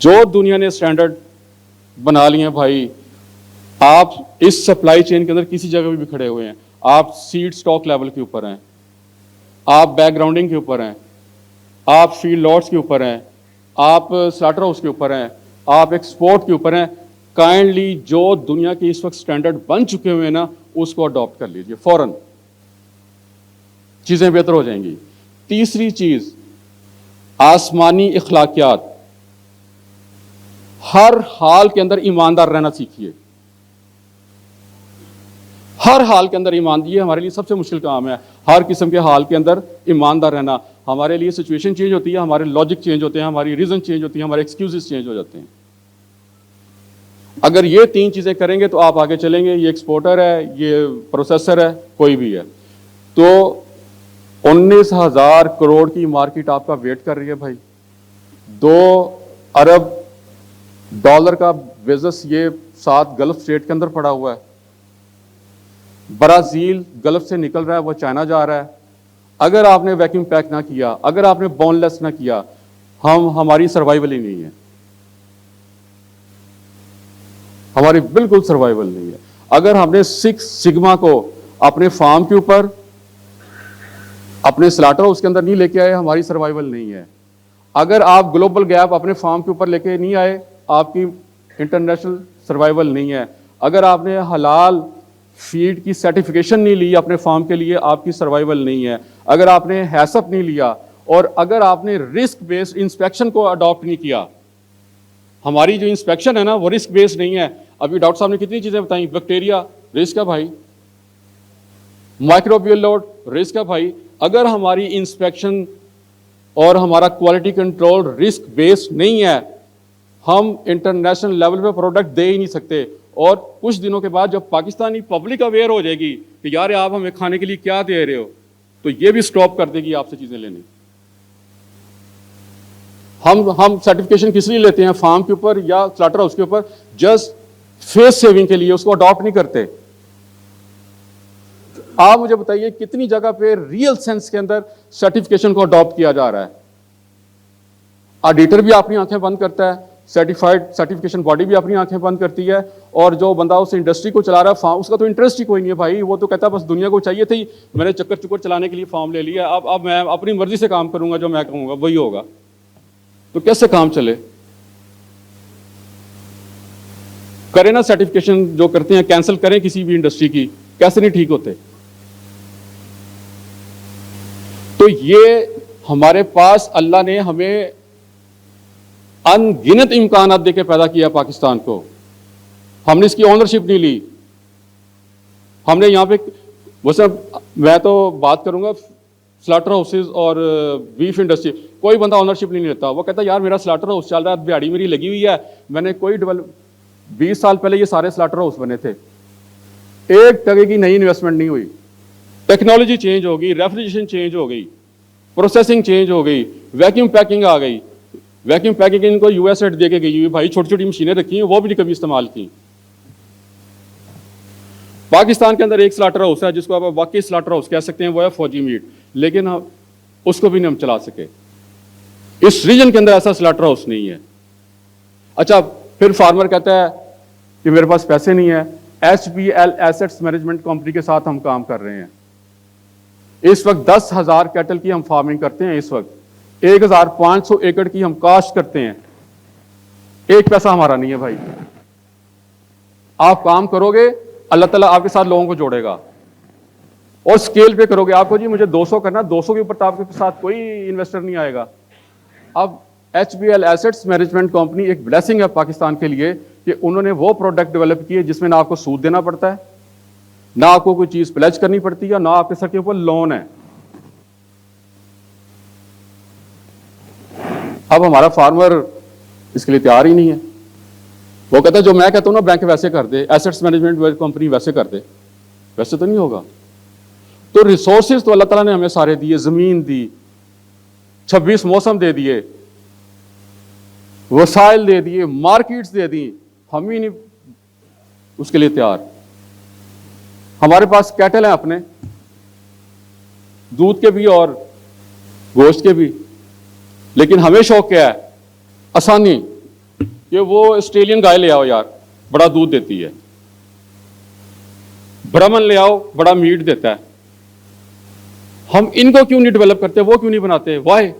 جو دنیا نے اسٹینڈرڈ بنا لیے ہیں بھائی، آپ اس سپلائی چین کے اندر کسی جگہ بھی کھڑے ہوئے ہیں، آپ سیڈ سٹاک لیول کے اوپر ہیں، آپ بیک گراؤنڈنگ کے اوپر ہیں، آپ فیلڈ لاٹس کے اوپر ہیں، آپ سلاٹر ہاؤس کے اوپر ہیں، آپ ایکسپورٹ کے اوپر ہیں، کائنڈلی جو دنیا کے اس وقت سٹینڈرڈ بن چکے ہوئے ہیں نا، اس کو اڈاپٹ کر لیجئے فوراً، چیزیں بہتر ہو جائیں گی۔ تیسری چیز، آسمانی اخلاقیات، ہر حال کے اندر ایماندار رہنا سیکھیے، ہر حال کے اندر ایمانداری، یہ ہمارے لیے سب سے مشکل کام ہے، ہر قسم کے حال کے اندر ایماندار رہنا۔ ہمارے لیے سچویشن چینج ہوتی ہے، ہمارے لاجک چینج ہوتے ہیں، ہماری ریزن چینج ہوتی ہیں، ہمارے ایکسکیوزز چینج ہو جاتے ہیں۔ اگر یہ تین چیزیں کریں گے تو آپ آگے چلیں گے۔ یہ ایکسپورٹر ہے، یہ پروسیسر ہے، کوئی بھی ہے، تو 19,000 کروڑ کی مارکیٹ آپ کا ویٹ کر رہی ہے بھائی، 2 ارب ڈالر کا بزنس یہ 7 گلف اسٹیٹ کے اندر پڑا ہوا ہے، برازیل گلف سے نکل رہا ہے، وہ چائنا جا رہا ہے۔ اگر آپ نے ویکیوم پیک نہ کیا، اگر آپ نے بون لیس نہ کیا، ہماری سروائیول ہی نہیں ہے، ہماری بالکل سروائیول نہیں ہے۔ اگر ہم نے 6 سگما کو اپنے فارم کے اوپر، اپنے سلاٹر ہاؤس کے اندر نہیں لے کے آئے، ہماری سروائیول نہیں ہے۔ اگر آپ گلوبل گیپ اپنے فارم کے اوپر لے کے نہیں آئے، آپ کی انٹرنیشنل سروائیول نہیں ہے۔ اگر آپ نے حلال فیڈ کی سرٹیفکیشن نہیں لی اپنے فارم کے لیے، آپ کی سروائیول نہیں ہے۔ اگر آپ نے ہیسپ نہیں لیا، اور اگر آپ نے رسک بیسڈ انسپیکشن کو اڈاپٹ نہیں کیا، ہماری جو انسپیکشن ہے نا وہ رسک بیسڈ نہیں ہے۔ ابھی ڈاکٹر صاحب نے کتنی چیزیں بتائیں، بیکٹیریا رسک ہے بھائی، مائکروبیل لوڈ رسک ہے بھائی۔ اگر ہماری انسپیکشن اور ہمارا کوالٹی کنٹرول رسک بیسڈ نہیں ہے، ہم انٹرنیشنل لیول پہ پروڈکٹ دے ہی نہیں سکتے۔ اور کچھ دنوں کے بعد جب پاکستانی پبلک اویئر ہو جائے گی کہ یار آپ ہمیں کھانے کے لیے کیا دے رہے ہو، تو یہ بھی سٹاپ کر دے گی آپ سے چیزیں لینی۔ ہم سرٹیفکیشن کس لیے لیتے ہیں فارم کے اوپر یا سلاٹر ہاؤس کے اوپر؟ جسٹ فیس سیونگ کے لیے، اس کو اڈاپٹ نہیں کرتے۔ آپ مجھے بتائیے کتنی جگہ پہ ریئل سینس کے اندر سرٹیفکیشن کو اڈاپٹ کیا جا رہا ہے؟ آڈیٹر بھی اپنی آنکھیں بند کرتا ہے، سرٹیفائڈ سرٹیفکیشن باڈی بھی اپنی آنکھیں بند کرتی ہے، اور جو بندہ اس انڈسٹری کو چلا رہا ہے فارم، اس کا تو انٹرسٹ ہی کوئی نہیں ہے بھائی، وہ تو کہتا ہے بس دنیا کو چاہیے تھی، میں نے چکر چکر چلانے کے لیے فارم لے لیا، اب میں اپنی مرضی سے کام کروں گا، جو میں کہوں گا وہی ہوگا۔ تو کیسے کام چلے؟ کریں نا سرٹیفکیشن جو کرتے ہیں کینسل کریں کسی بھی انڈسٹری کی، کیسے نہیں ٹھیک ہوتے؟ تو یہ ہمارے پاس اللہ نے ہمیں ان گنت امکانات دے کے پیدا کیا پاکستان کو، ہم نے اس کی اونرشپ نہیں لی۔ ہم نے یہاں پہ ویسے میں تو بات کروں گا سلاٹر ہاؤسز اور بیف انڈسٹری، کوئی بندہ اونرشپ نہیں لیتا، وہ کہتا ہے یار میرا سلاٹر ہاؤس چل رہا ہے، دیہڑی میری لگی ہوئی ہے، میں نے کوئی 20 سال پہلے یہ سارے سلاٹر ہاؤس بنے تھے، 1 ٹکے کی نئی انویسٹمنٹ نہیں ہوئی، ٹیکنالوجی چینج ہو گئی، ریفریجریشن چینج ہو گئی، پروسیسنگ چینج ہو گئی، ویکیوم پیکنگ آ گئی، ویکیوم پیکنگ ان کو US ایڈ دے کے گئی ہوئی بھائی، چھوٹی چھوٹی مشینیں رکھی ہیں وہ بھی نہیں کبھی استعمال کی۔ پاکستان کے اندر ایک سلاٹر ہاؤس ہے جس کو آپ واقعی سلاٹر ہاؤس کہہ سکتے ہیں، وہ ہے فوجی میٹ، لیکن اس کو بھی نہیں ہم چلا سکے۔ اس ریجن کے اندر ایسا سلاٹر ہاؤس نہیں ہے۔ اچھا پھر فارمر کہتا ہے کہ میرے پاس پیسے نہیں ہیں، HBL ایسٹس مینجمنٹ کمپنی کے ساتھ ہم کام کر رہے ہیں، اس وقت 10,000 کیٹل کی ہم فارمنگ کرتے ہیں، اس وقت 1,500 ایکڑ کی ہم کاشت کرتے ہیں، 1 پیسہ ہمارا نہیں ہے بھائی۔ آپ کام کرو گے، اللہ تعالیٰ آپ کے ساتھ لوگوں کو جوڑے گا، اور سکیل پہ کرو گے۔ آپ کو جی مجھے 200 کرنا، 200 کے اوپر آپ کے ساتھ کوئی انویسٹر نہیں آئے گا۔ اب HBL ایسٹس مینجمنٹ کمپنی ایک بلیسنگ ہے پاکستان کے لیے کہ انہوں نے وہ پروڈکٹ ڈیولپ کیے جس میں نہ آپ کو سود دینا پڑتا ہے، نہ آپ کو کوئی چیز پلیج کرنی پڑتی ہے، نہ آپ کے سر کے اوپر لون ہے۔ اب ہمارا فارمر اس کے لیے تیار ہی نہیں ہے، وہ کہتا ہے جو میں کہتا ہوں نا بینک ویسے کر دے، ایسٹس مینجمنٹ کمپنی ویسے کر دے، ویسے تو نہیں ہوگا۔ تو ریسورسز تو اللہ تعالیٰ نے ہمیں سارے دیے، زمین دی، 26 موسم دے دیے، وسائل دے دیے، مارکیٹس دے دی، ہم ہی نہیں اس کے لیے تیار۔ ہمارے پاس کیٹل ہیں اپنے، دودھ کے بھی اور گوشت کے بھی، لیکن ہمیں شوق کیا ہے؟ آسانی، کہ وہ آسٹریلین گائے لے آؤ یار، بڑا دودھ دیتی ہے، برہمن لے آؤ بڑا میٹ دیتا ہے، ہم ان کو کیوں نہیں ڈیولپ کرتے، وہ کیوں نہیں بناتے؟ وائی؟